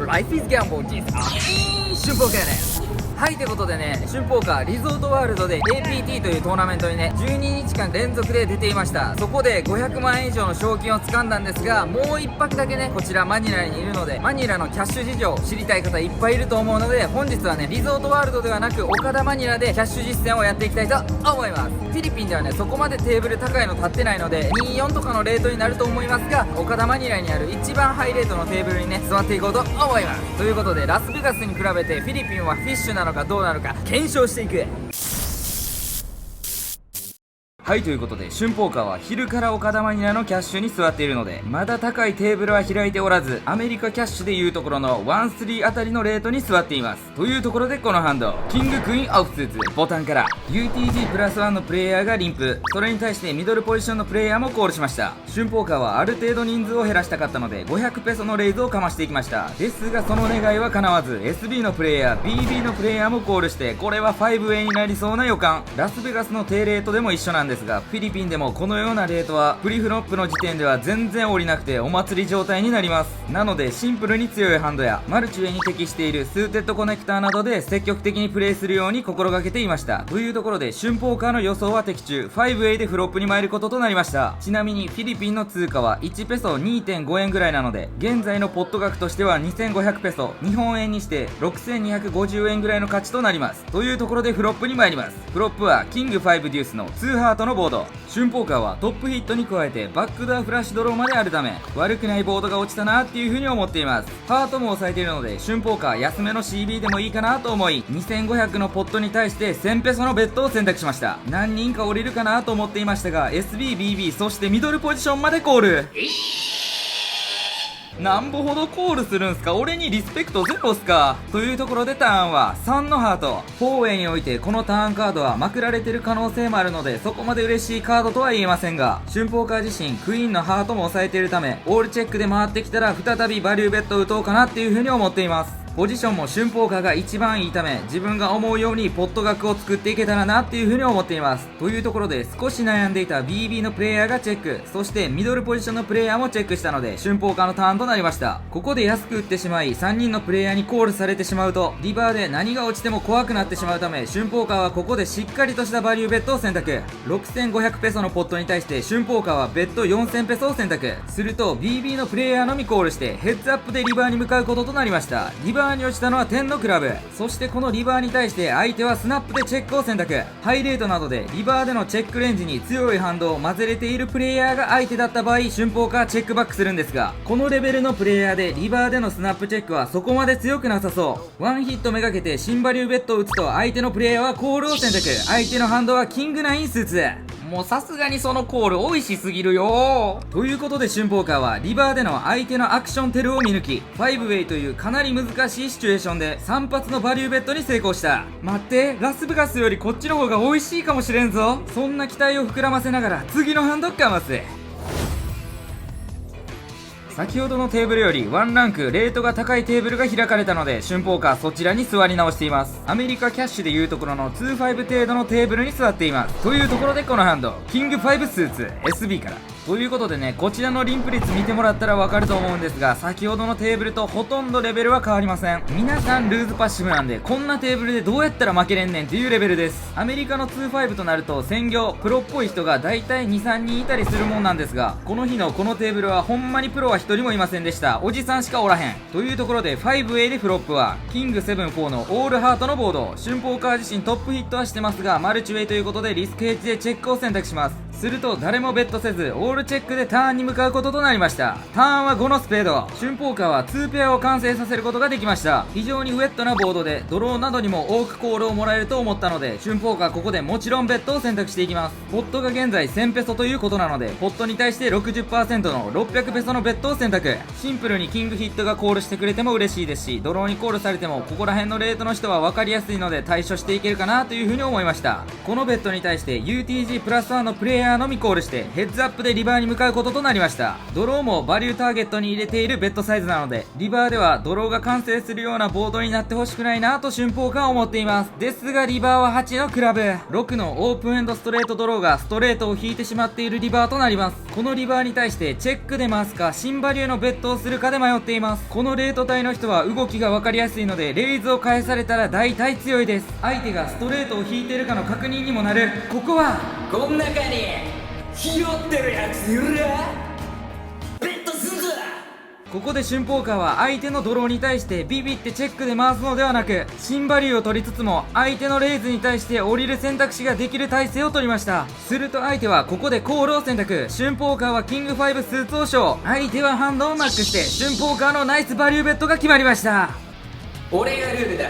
Life is Gambleです。春ポーカーです。はい、ということでね、春ポーカーリゾートワールドで APT というトーナメントにね、12日間連続で出ていました。そこで500万円以上の賞金を掴んだんですが、もう1泊だけね、こちらマニラにいるので、マニラのキャッシュ事情知りたい方いっぱいいると思うので、本日はね、リゾートワールドではなく岡田マニラでキャッシュ実践をやっていきたいと思います。フィリピンではね、そこまでテーブル高いの立ってないので、24とかのレートになると思いますが、岡田マニラにある一番ハイレートのテーブルにね、座っていこうと思います。ということで、ラスベガスに比べてフィリピンはフィッシュなのかどうなのか検証していく。はい、ということで春ポーカーは昼から岡田マニラのキャッシュに座っているので、まだ高いテーブルは開いておらず、アメリカキャッシュでいうところの1-3あたりのレートに座っています。というところでこのハンド、キングクイーンオフスーツボタンから UTG プラス1のプレイヤーがリンプ、それに対してミドルポジションのプレイヤーもコールしました。春ポーカーはある程度人数を減らしたかったので500ペソのレイズをかましていきました。ですがその願いは叶わず、 SB のプレイヤー BB のプレイヤーもコールして、これは 5way になりそうな予感。ラスベガスの低レートでも一緒なんですが、フィリピンでもこのようなレートはプリフロップの時点では全然降りなくてお祭り状態になります。なのでシンプルに強いハンドやマルチウェイに適しているスーテッドコネクターなどで積極的にプレイするように心がけていました。というところで春ポーカーの予想は的中、5way でフロップに参ることとなりました。ちなみにフィリピンの通貨は1ペソ 2.5 円ぐらいなので、現在のポット額としては2500ペソ、日本円にして6250円ぐらいの価値となります。というところでフロップに参ります。フロップはキング5デュースの2ハートのボード。春ポーカーはトップヒットに加えてバックドアフラッシュドローまであるため、悪くないボードが落ちたなっていう風に思っています。ハートも抑えているので春ポーカー安めの CB でもいいかなと思い、2500のポットに対して1000ペソのベッドを選択しました。何人か降りるかなと思っていましたが、 SBBB そしてミドルポジションまでコール。なんぼほどコールするんすか、俺にリスペクトゼロっすか。というところでターンは3のハート。フォーウェイにおいてこのターンカードはまくられてる可能性もあるので、そこまで嬉しいカードとは言えませんが、春ポーカー自身クイーンのハートも抑えているため、オールチェックで回ってきたら再びバリューベッドを打とうかなっていう風に思っています。ポジションも春ポーカーが一番いいため、自分が思うようにポット額を作っていけたらなっていう風に思っています。というところで少し悩んでいた BB のプレイヤーがチェック、そしてミドルポジションのプレイヤーもチェックしたので春ポーカーのターンとなりました。ここで安く打ってしまい3人のプレイヤーにコールされてしまうと、リバーで何が落ちても怖くなってしまうため、春ポーカーはここでしっかりとしたバリューベッドを選択。6500ペソのポットに対して春ポーカーはベッド4000ペソを選択すると、 BB のプレイヤーのみコールしてヘッズアップでリバーに向かうこととなりました。リバーに落ちたのは10のクラブ。そしてこのリバーに対して相手はスナップでチェックを選択。ハイレートなどでリバーでのチェックレンジに強いハンドを混ぜれているプレイヤーが相手だった場合、春ポーカーチェックバックするんですが、このレベルのプレイヤーでリバーでのスナップチェックはそこまで強くなさそう。ワンヒットめがけて新バリューベッドを打つと、相手のプレイヤーはコールを選択。相手のハンドはキング9スーツ。もうさすがにそのコール美味しすぎるよ。ということで春ポーカーはリバーでの相手のアクションテルを見抜き、5way というかなり難しいシチュエーションで3発のバリューベッドに成功した。待って、ラスベガスよりこっちの方が美味しいかもしれんぞ。そんな期待を膨らませながら次のハンドかます。先ほどのテーブルよりワンランクレートが高いテーブルが開かれたので、春ポーカーそちらに座り直しています。アメリカキャッシュでいうところの2-5程度のテーブルに座っています。というところでこのハンド、キング5スーツ SB から。ということでね、こちらのリンプ率見てもらったらわかると思うんですが、先ほどのテーブルとほとんどレベルは変わりません。皆さんルーズパッシブなんで、こんなテーブルでどうやったら負けれんねんっていうレベルです。アメリカの2-5となると専業プロっぽい人がだいたい 2,3 人いたりするもんなんですが、この日のこのテーブルはほんまにプロは1人もいませんでした。おじさんしかおらへん。というところで 5way でフロップはキング7-4のオールハートのボード。春ポーカー自身トップヒットはしてますが、マルチウェイということでリスクヘッジでチェックを選択します。すると誰もベットせずオールチェックでターンに向かうこととなりました。ターンは5のスペード。春ポーカーは2ペアを完成させることができました。非常にウェットなボードでドローなどにも多くコールをもらえると思ったので、春ポーカーここでもちろんベットを選択していきます。ポットが現在1000ペソということなので、ポットに対して 60% の600ペソのベットを選択。シンプルにキングヒットがコールしてくれても嬉しいですし、ドローにコールされてもここら辺のレートの人は分かりやすいので対処していけるかなというふうに思いました。このベットに対して UTG プラス1のプレイヤーヤーのみコールしてヘッズアップでリバーに向かうこととなりました。ドローもバリューターゲットに入れているベッドサイズなので、リバーではドローが完成するようなボードになってほしくないなと春峰家は思っています。ですがリバーは8のクラブ、6のオープンエンドストレートドローがストレートを引いてしまっているリバーとなります。このリバーに対してチェックで回すか新バリューのベッドをするかで迷っています。このレート帯の人は動きが分かりやすいので、レイズを返されたら大体強いです。相手がストレートを引いているかの確認にもなる。ここはこん中にひよってるやついるベッドすんぞ。ここで春峰家は相手のドローに対してビビってチェックで回すのではなく、新バリューを取りつつも相手のレイズに対して降りる選択肢ができる体勢を取りました。すると相手はここでコールを選択。春峰家はキング5スーツをショー、相手はハンドをマックして春峰家のナイスバリューベッドが決まりました。俺がルールだ。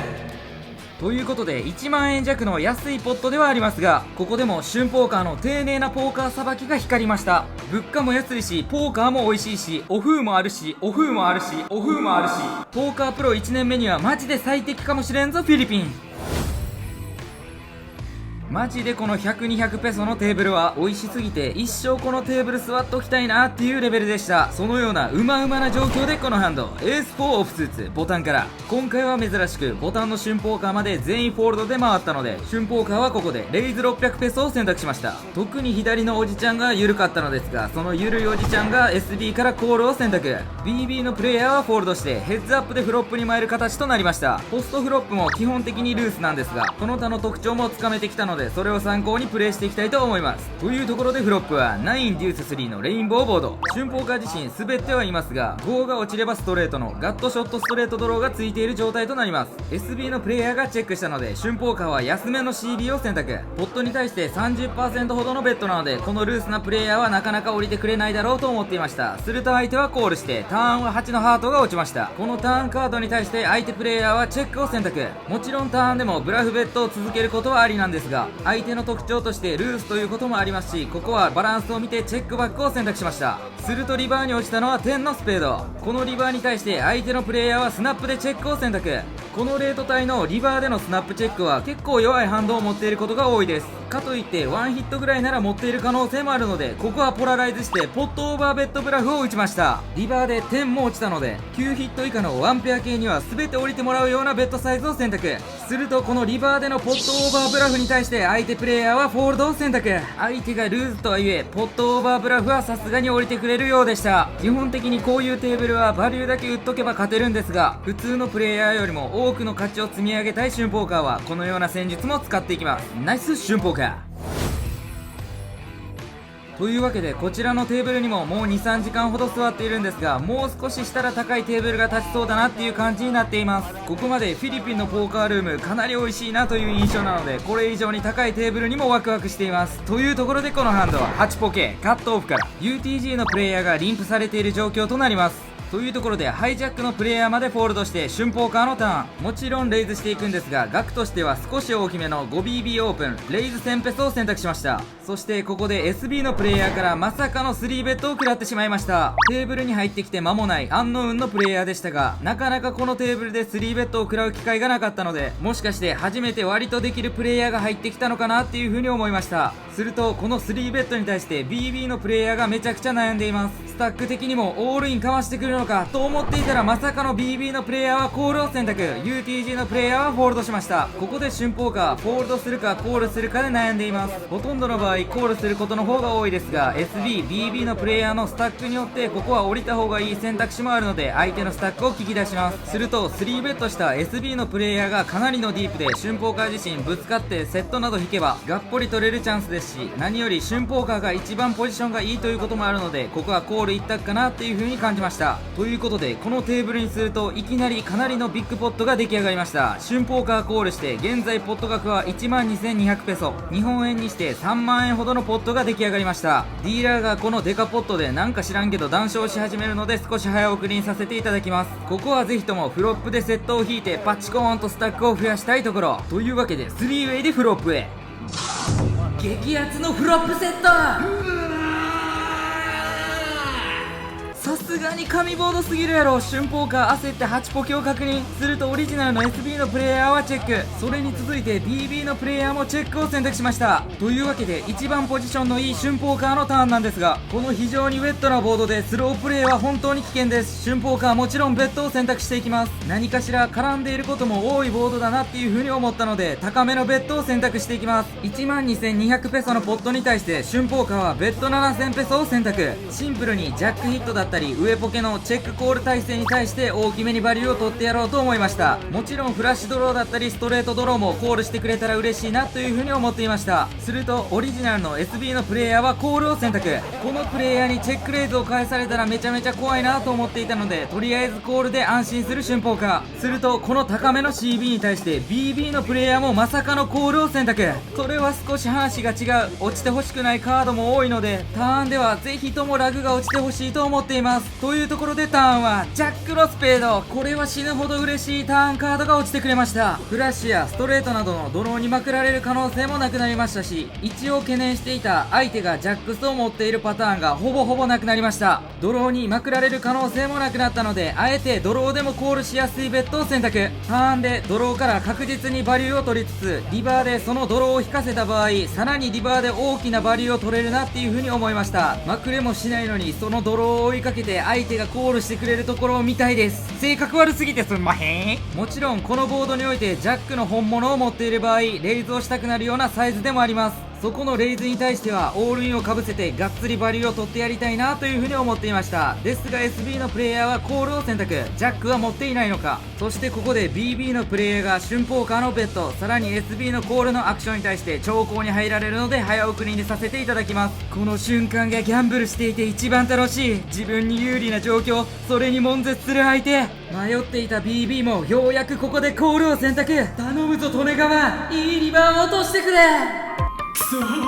ということで1万円弱の安いポットではありますが、ここでも春ポーカーの丁寧なポーカーさばきが光りました。物価も安いしポーカーも美味しいし、お風もあるしお風もあるしお風もあるし、ポーカープロ1年目にはマジで最適かもしれんぞフィリピン。マジでこの100、200ペソのテーブルは美味しすぎて一生このテーブル座っておきたいなっていうレベルでした。そのようなうまうまな状況でこのハンドエース4オフスーツボタンから、今回は珍しくボタンの春ポーカーまで全員フォールドで回ったので、春ポーカーはここでレイズ600ペソを選択しました。特に左のおじちゃんが緩かったのですが、その緩いおじちゃんが SB からコールを選択。 BB のプレイヤーはフォールドしてヘッズアップでフロップに参る形となりました。ポストフロップも基本的にルースなんですが、その他の特徴もつかめてきたので、それを参考にプレイしていきたいと思います。というところでフロップは9デュース3のレインボーボード。春ポーカー自身滑ってはいますが、5が落ちればストレートのガットショットストレートドローがついている状態となります。 SB のプレイヤーがチェックしたので、春ポーカーは安めの CB を選択。ポットに対して 30% ほどのベッドなので、このルースなプレイヤーはなかなか降りてくれないだろうと思っていました。すると相手はコールしてターンは8のハートが落ちました。このターンカードに対して相手プレイヤーはチェックを選択。もちろんターンでもブラフベッドを続けることはありなんですが、相手の特徴としてルースということもありますし、ここはバランスを見てチェックバックを選択しました。するとリバーに落ちたのは10のスペード。このリバーに対して相手のプレイヤーはスナップでチェックを選択。このレート帯のリバーでのスナップチェックは結構弱いハンドを持っていることが多いです。かといってワンヒットぐらいなら持っている可能性もあるので、ここはポラライズしてポットオーバーベッドブラフを打ちました。リバーで10も落ちたので、9ヒット以下のワンペア系には全て降りてもらうようなベッドサイズを選択。するとこのリバーでのポットオーバーブラフに対して相手プレイヤーはフォールドを選択。相手がルーズとはいえポットオーバーブラフはさすがに降りてくれるようでした。基本的にこういうテーブルはバリューだけ打っとけば勝てるんですが、普通のプレイヤーよりも多くの勝ちを積み上げたい春ポーカーはこのような戦術も使っていきます。ナイス春ポーカー。というわけでこちらのテーブルにももう 2,3 時間ほど座っているんですが、もう少ししたら高いテーブルが立ちそうだなっていう感じになっています。ここまでフィリピンのポーカールームかなり美味しいなという印象なので、これ以上に高いテーブルにもワクワクしています。というところでこのハンドは8ポケカットオフから UTG のプレイヤーがリンプされている状況となります。というところでハイジャックのプレイヤーまでフォールドして春ポーカーのターン、もちろんレイズしていくんですが、額としては少し大きめの 5BB オープンレイズ1000ペソを選択しました。そしてここで SB のプレイヤーからまさかの3ベッドを食らってしまいました。テーブルに入ってきて間もないアンノウンのプレイヤーでしたが、なかなかこのテーブルで3ベッドを食らう機会がなかったので、もしかして初めて割とできるプレイヤーが入ってきたのかなっていう風に思いました。するとこの3ベッドに対して BB のプレイヤーがめちゃくちゃ悩んでいます。スタック的にもオールインかわしてくるのかと思っていたら、まさかの BB のプレイヤーはコールを選択。 UTG のプレイヤーはフォールドしました。ここで春ポーカーフォールドするかコールするかで悩んでいます。ほとんどの場合コールすることの方が多いですが、 SB、BB のプレイヤーのスタックによってここは降りた方がいい選択肢もあるので、相手のスタックを聞き出します。すると3ベットした SB のプレイヤーがかなりのディープで、春ポーカー自身ぶつかってセットなど引けばがっぽり取れるチャンスですし、何より春ポーカーが一番ポジションがいいということもあるので、ここはコール一択かなっていう風に感じました。ということでこのテーブルにするといきなりかなりのビッグポットが出来上がりました。春ポーカーコールして現在ポット額は 12,200 ペソ、日本円にして3万円ほどのポットが出来上がりました。ディーラーがこのデカポットでなんか知らんけど談笑し始めるので、少し早送りにさせていただきます。ここはぜひともフロップでセットを引いてパッチコーンとスタックを増やしたいところというわけで、3ウェイでフロップへ激アツのフロップセット。さすがに神ボードすぎるやろ。春ポーカー焦って8ポケを確認すると、オリジナルの SB のプレイヤーはチェック、それに続いて BB のプレイヤーもチェックを選択しました。というわけで一番ポジションのいい春ポーカーのターンなんですが、この非常にウェットなボードでスロープレイは本当に危険です。春ポーカーもちろんベッドを選択していきます。何かしら絡んでいることも多いボードだなっていう風に思ったので、高めのベッドを選択していきます。12,200ペソのポットに対して春ポーカーはベッド7000ペソを選択。シンプルにジャックヒットだったり上ポケのチェックコール体制に対して大きめにバリューを取ってやろうと思いました。もちろんフラッシュドローだったりストレートドローもコールしてくれたら嬉しいなという風に思っていました。するとオリジナルの SB のプレイヤーはコールを選択。このプレイヤーにチェックレイズを返されたらめちゃめちゃ怖いなと思っていたので、とりあえずコールで安心する春ポーカー。するとこの高めの CB に対して BB のプレイヤーもまさかのコールを選択。それは少し話が違う。落ちてほしくないカードも多いので、ターンではぜひともラグが落ちてほしいと思っています。というところでターンはジャックのスペード。これは死ぬほど嬉しいターンカードが落ちてくれました。フラッシュやストレートなどのドローにまくられる可能性もなくなりましたし、一応懸念していた相手がジャックスを持っているパターンがほぼなくなりました。ドローにまくられる可能性もなくなったので、あえてドローでもコールしやすいベッドを選択。ターンでドローから確実にバリューを取りつつ、リバーでそのドローを引かせた場合、さらにリバーで大きなバリューを取れるなっていう風に思いました。まくれもしないのにそのドローを追いかけて相手がコールしてくれるところを見たいです。性格悪すぎてすんまへん。もちろんこのボードにおいてジャックの本物を持っている場合、レイズをしたくなるようなサイズでもあります。そこのレイズに対してはオールインをかぶせてがっつりバリューを取ってやりたいなという風に思っていました。ですが SB のプレイヤーはコールを選択。ジャックは持っていないのか。そしてここで BB のプレイヤーが春ポーカーのベッド、さらに SB のコールのアクションに対して長考に入られるので早送りにさせていただきます。この瞬間がギャンブルしていて一番楽しい。自分に有利な状況、それに悶絶する相手。迷っていた BB もようやくここでコールを選択。頼むぞ利根川、いいリバーを落としてくれ。くそ、人間の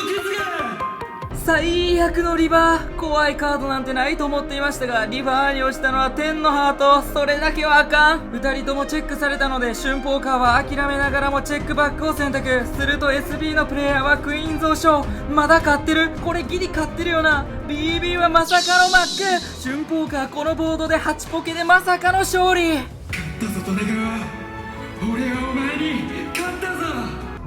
クズが。最悪のリバー。怖いカードなんてないと思っていましたが、リバーに落ちたのは天のハート。それだけはあかん。2人ともチェックされたので春ポーカーは諦めながらもチェックバックを選択。すると SB のプレイヤーはクイーン蔵書。まだ勝ってる。これギリ勝ってるよな。 BB はまさかのマック。春ポーカーこのボードで8ポケでまさかの勝利。勝ったぞ利根川、俺はお前に勝ったぞ。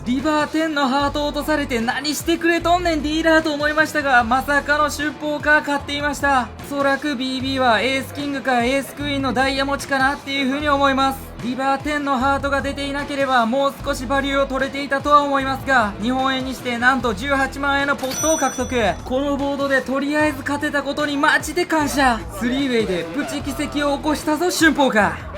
リバー10のハートを落とされて何してくれとんねんディーラーと思いましたが、まさかの春ポーカー勝っていました。おそらく BB はエースキングかエースクイーンのダイヤ持ちかなっていう風に思います。リバー10のハートが出ていなければもう少しバリューを取れていたとは思いますが、日本円にしてなんと18万円のポットを獲得。このボードでとりあえず勝てたことにマジで感謝。スリーウェイでプチ奇跡を起こしたぞ春ポーカー。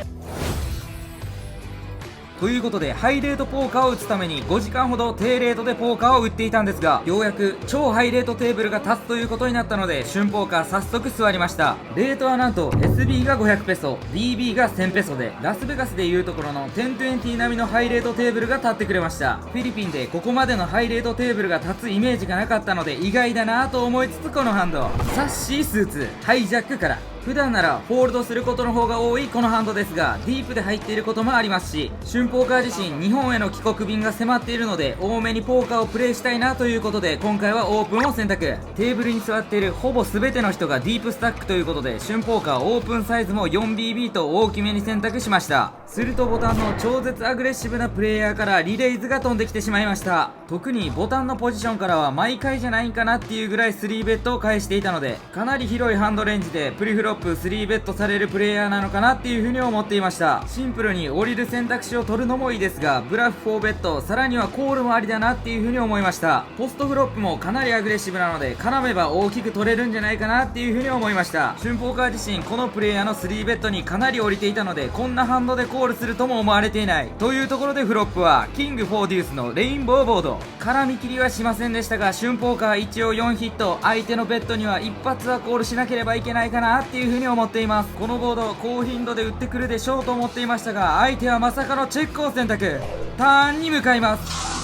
ということでハイレートポーカーを打つために5時間ほど低レートでポーカーを打っていたんですが、ようやく超ハイレートテーブルが立つということになったので春ポーカー早速座りました。レートはなんと SB が500ペソ BB が1000ペソで、ラスベガスでいうところの1020並みのハイレートテーブルが立ってくれました。フィリピンでここまでのハイレートテーブルが立つイメージがなかったので意外だなと思いつつ、このハンドサッシースーツハイジャックから普段ならホールドすることの方が多いこのハンドですが、ディープで入っていることもありますし、春ポーカー自身日本への帰国便が迫っているので多めにポーカーをプレイしたいなということで、今回はオープンを選択。テーブルに座っているほぼ全ての人がディープスタックということで、春ポーカーオープンサイズも 4BB と大きめに選択しました。するとボタンの超絶アグレッシブなプレイヤーからリレイズが飛んできてしまいました。特にボタンのポジションからは毎回じゃないんかなっていうぐらい3ベットを返していたので、かなり広いハンドレンジでプリフロップ3ベットされるプレイヤーなのかなっていう風に思っていました。シンプルに降りる選択肢を取るのもいいですが、ブラフ4ベット、さらにはコールもありだなっていう風に思いました。ポストフロップもかなりアグレッシブなので絡めば大きく取れるんじゃないかなっていう風に思いました。春ポーカー自身このプレイヤーの3ベットにかなり降りていたので、こんなハンドでコールするとも思われていないというところで、フロップはキング4デュースのレインボーボード。絡み切りはしませんでしたが、春ポーカー一応4ヒット、相手のベッドには一発はコールしなければいけないかなっていう風に思っています。このボード高頻度で打ってくるでしょうと思っていましたが、相手はまさかのチェックを選択。ターンに向かいます。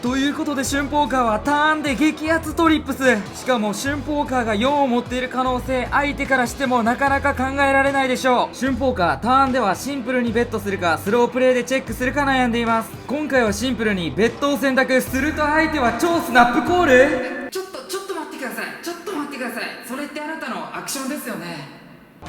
ということで春ポーカーはターンで激アツトリップス。しかも春ポーカーが4を持っている可能性、相手からしてもなかなか考えられないでしょう。春ポーカーターンではシンプルにベットするかスロープレイでチェックするか悩んでいます。今回はシンプルにベットを選択。すると相手は超スナップコール。ちょっとクションですよね。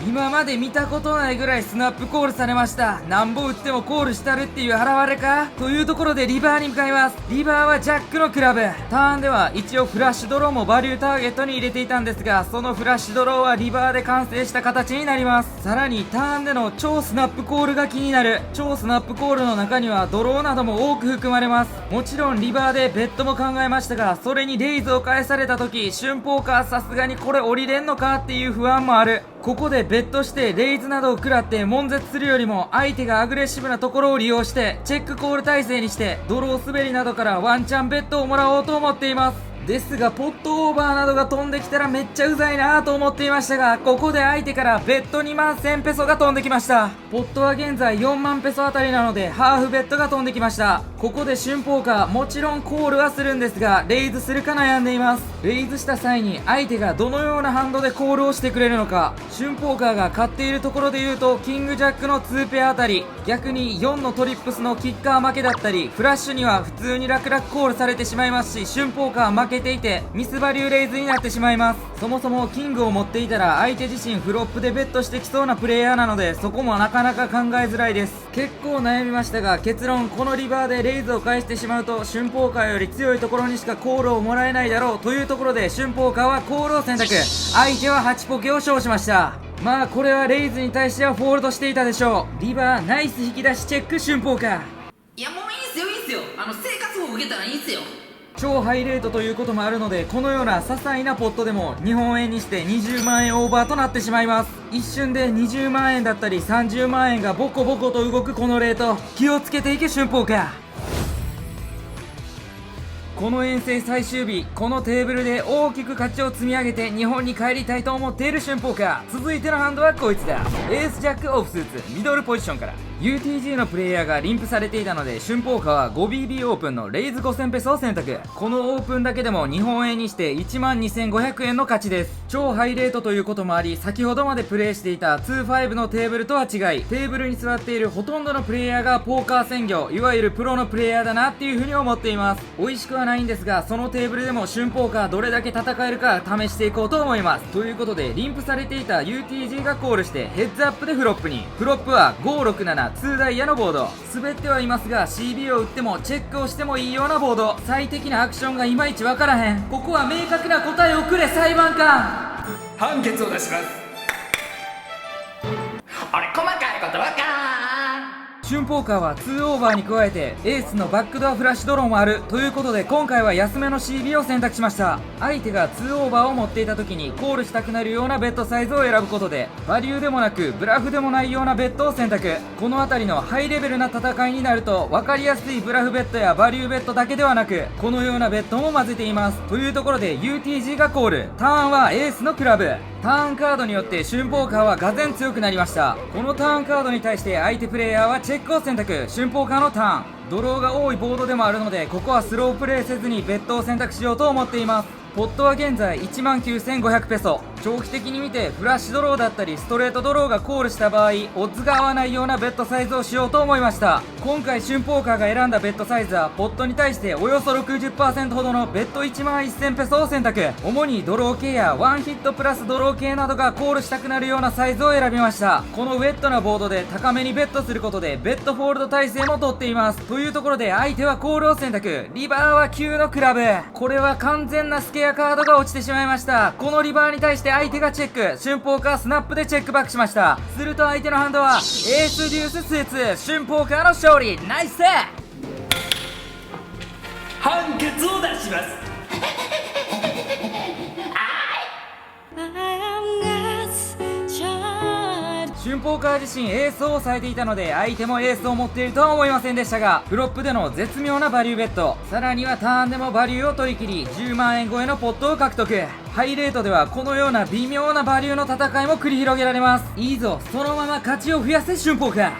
今まで見たことないぐらいスナップコールされました。なんぼ打ってもコールしたるっていう現れかというところでリバーに向かいます。リバーはジャックのクラブ。ターンでは一応フラッシュドローもバリューターゲットに入れていたんですが、そのフラッシュドローはリバーで完成した形になります。さらにターンでの超スナップコールが気になる。超スナップコールの中にはドローなども多く含まれます。もちろんリバーでベッドも考えましたが、それにレイズを返された時、春ポーカーさすがにこれ降りれんのかっていう不安もある。ここでベットしてレイズなどを食らって悶絶するよりも、相手がアグレッシブなところを利用してチェックコール体制にして、ドロー滑りなどからワンチャンベットをもらおうと思っています。ですがポットオーバーなどが飛んできたらめっちゃうざいなと思っていましたが、ここで相手からベッド2万1000ペソが飛んできました。ポットは現在4万ペソあたりなのでハーフベッドが飛んできました。ここで春ポーカー、もちろんコールはするんですが、レイズするか悩んでいます。レイズした際に相手がどのようなハンドでコールをしてくれるのか。春ポーカーが勝っているところで言うとキングジャックの2ペアあたり、逆に4のトリップスのキッカー負けだったり、フラッシュには普通に楽々コールされてしまいますし、春ポーカー負けていてミスバリューレイズになってしまいます。そもそもキングを持っていたら相手自身フロップでベットしてきそうなプレイヤーなので、そこもなかなか考えづらいです。結構悩みましたが、結論このリバーでレイズを返してしまうと春ポーカーより強いところにしかコールをもらえないだろうというところで、春ポーカーはコールを選択。相手は8ポケを勝しました。まあこれはレイズに対してはフォールドしていたでしょう。リバーナイス引き出しチェック春ポーカー。いやもういいっすよいいっすよ、生活保護受けたらいいっすよ。超ハイレートということもあるので、このような些細なポットでも日本円にして20万円オーバーとなってしまいます。一瞬で20万円だったり30万円がボコボコと動くこのレート、気をつけていけ春ポーカー。この遠征最終日、このテーブルで大きく勝ちを積み上げて日本に帰りたいと思っている春ポーカー。続いてのハンドはこいつだ。エースジャックオフスーツミドルポジションから UTG のプレイヤーがリンプされていたので、春ポーカーは 5BB オープンのレイズ5000ペソを選択。このオープンだけでも日本円にして12500円の勝ちです。超ハイレートということもあり、先ほどまでプレイしていた 2-5 のテーブルとは違い、テーブルに座っているほとんどのプレイヤーがポーカー専業、いわゆるプロのプレイヤーだなっていう風に思っています。美味しくはないんですが、そのテーブルでも春ポーカーどれだけ戦えるか試していこうと思います。ということでリンプされていた UTG がコールしてヘッズアップでフロップに。フロップは567 2ダイヤのボード。滑ってはいますが CB を打ってもチェックをしてもいいようなボード。最適なアクションがいまいちわからへん。ここは明確な答えをくれ裁判官。判決を出します。俺細かいことわからん。春ポーカーは2オーバーに加えてエースのバックドアフラッシュドローもあるということで、今回は安めの CB を選択しました。相手が2オーバーを持っていた時にコールしたくなるようなベッドサイズを選ぶことで、バリューでもなくブラフでもないようなベッドを選択。この辺りのハイレベルな戦いになると、分かりやすいブラフベッドやバリューベッドだけではなく、このようなベッドも混ぜています。というところで UTG がコール。ターンはエースのクラブ。ターンカードによって春ポーカーはがぜん強くなりました。このターンカードに対して相手プレイヤーはチェックを選択。春ポーカーのターン、ドローが多いボードでもあるので、ここはスロープレイせずにベッドを選択しようと思っています。ポットは現在19500ペソ。長期的に見てフラッシュドローだったりストレートドローがコールした場合、オッズが合わないようなベッドサイズをしようと思いました。今回春ポーカーが選んだベッドサイズはポットに対しておよそ 60% ほどのベッド1万1000ペソを選択。主にドロー系やワンヒットプラスドロー系などがコールしたくなるようなサイズを選びました。このウェットなボードで高めにベットすることでベッドフォールド体勢も取っています。というところで相手はコールを選択。リバーは9のクラブ。これは完全なスケアカードが落ちてしまいました。このリバーに対して相手がチェック。春ポーカースナップでチェックバックしました。すると相手のハンドはエースデューススーツ。春ポーカーの勝利。ナイス。判決を出します。春ポーカー自身エースを抑えていたので、相手もエースを持っているとは思いませんでしたが、フロップでの絶妙なバリューベッド、さらにはターンでもバリューを取り切り10万円超えのポットを獲得。ハイレートではこのような微妙なバリューの戦いも繰り広げられます。いいぞ、そのまま勝ちを増やせ春ポーカー。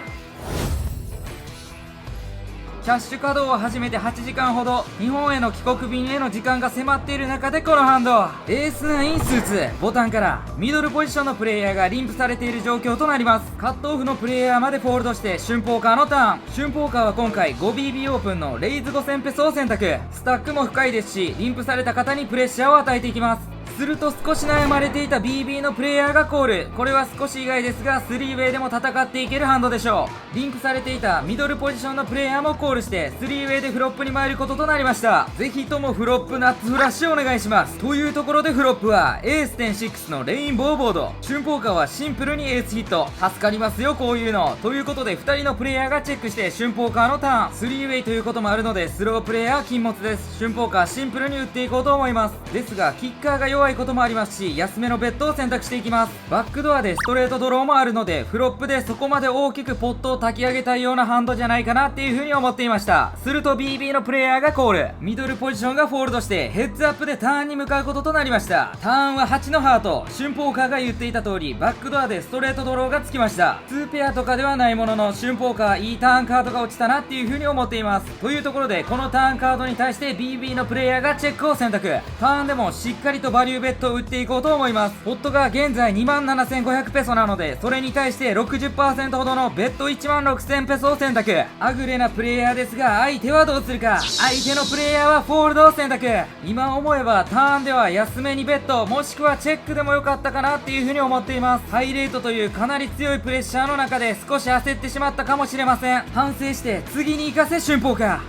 キャッシュ稼働を始めて8時間ほど、日本への帰国便への時間が迫っている中でこのハンド、エース9スーツボタンからミドルポジションのプレイヤーがリンプされている状況となります。カットオフのプレイヤーまでフォールドして春ポーカーのターン。春ポーカーは今回 5BB オープンのレイズ5000ペソを選択。スタックも深いですし、リンプされた方にプレッシャーを与えていきます。すると少し悩まれていた BB のプレイヤーがコール。これは少し意外ですが 3way でも戦っていけるハンドでしょう。リンクされていたミドルポジションのプレイヤーもコールして 3way でフロップに参ることとなりました。ぜひともフロップナッツフラッシュお願いします。というところでフロップはエース10-6のレインボーボード。春ポーカーはシンプルにエースヒット。助かりますよこういうの。ということで2人のプレイヤーがチェックして春ポーカーのターン 3way ということもあるのでスロープレイヤー禁物です。春ポーカーシンプルに打っていこうと思います。ですがキッカーが弱いこともありますし安めのベッドを選択していきます。バックドアでストレートドローもあるのでフロップでそこまで大きくポットを炊き上げたいようなハンドじゃないかなっていう風に思っていました。すると BB のプレイヤーがコール。ミドルポジションがフォールドしてヘッズアップでターンに向かうこととなりました。ターンは8のハート。春ポーカーが言っていた通りバックドアでストレートドローがつきました。2ペアとかではないものの春ポーカーいいターンカードが落ちたなっていう風に思っています。というところでこのターンカードに対して BB のプレイヤーがチェックを選択。ターンでもしっかりとバリューベッドを打っていこうと思います。ポットが現在27,500ペソなのでそれに対して 60% ほどのベッド16,000ペソを選択。アグレなプレイヤーですが相手はどうするか。相手のプレイヤーはフォールドを選択。今思えばターンでは安めにベッドもしくはチェックでもよかったかなっていう風に思っています。ハイレートというかなり強いプレッシャーの中で少し焦ってしまったかもしれません。反省して次に行かせ春ポーカー。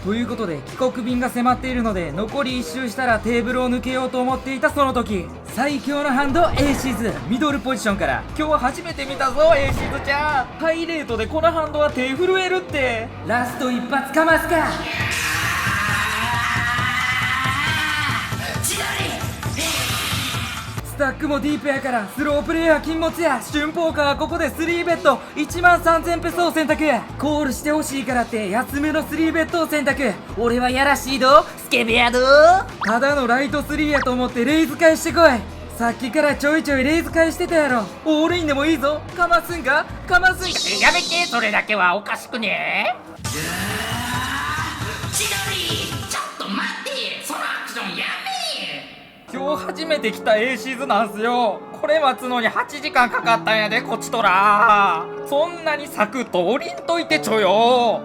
ということで帰国便が迫っているので残り1周したらテーブルを抜けようと思っていたその時最強のハンドエーシーズミドルポジションから今日は初めて見たぞエーシーズちゃん。ハイレートでこのハンドは手震えるって。ラスト一発かますか。スタックもディープやからスロープレイヤー禁物や。春ポーカーはここで3ベッド13,000ペソを選択。コールしてほしいからって安めの3ベッドを選択。俺はやらしいどスケベやど。ただのライト3やと思ってレイズ返してこい。さっきからちょいちょいレイズ返してたやろ。オールインでもいいぞ。かますんかかますんか。やめて、それだけはおかしくね。千鳥ちょっと待ってそのアクションやめ。今日初めて来た A シーズなんすよ。これ待つのに8時間かかったんやでこっちとら。そんなにサクッと降りんといてちょよ。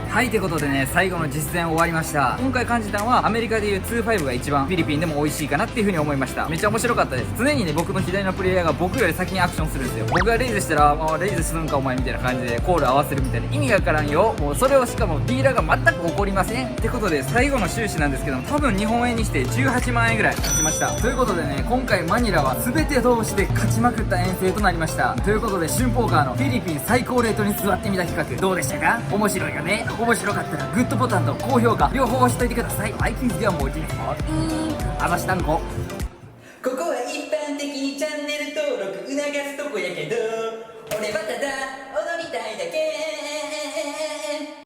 はいってことでね最後の実践終わりました。今回感じたのはアメリカでいう 2-5 が一番フィリピンでも美味しいかなっていう風に思いました。めっちゃ面白かったです。常にね僕の左のプレイヤーが僕より先にアクションするんですよ。僕がレイズしたらもうレイズするんかお前みたいな感じでコール合わせるみたいな意味がわからんよ。もうそれをしかもディーラーが全く怒りませんってことで最後の収支なんですけども多分日本円にして18万円ぐらい勝ちました。ということでね今回マニラは全て同士で勝ちまくった遠征となりました。ということで春ポーカーのフィリピン最高レートに座ってみた企画どうでしたか。面白いよね。面白かったらグッドボタンと高評価両方押しといてください。バイキングではもう一日あざしたんこ。ここは一般的にチャンネル登録促すとこやけど俺はただ踊りたいだけ。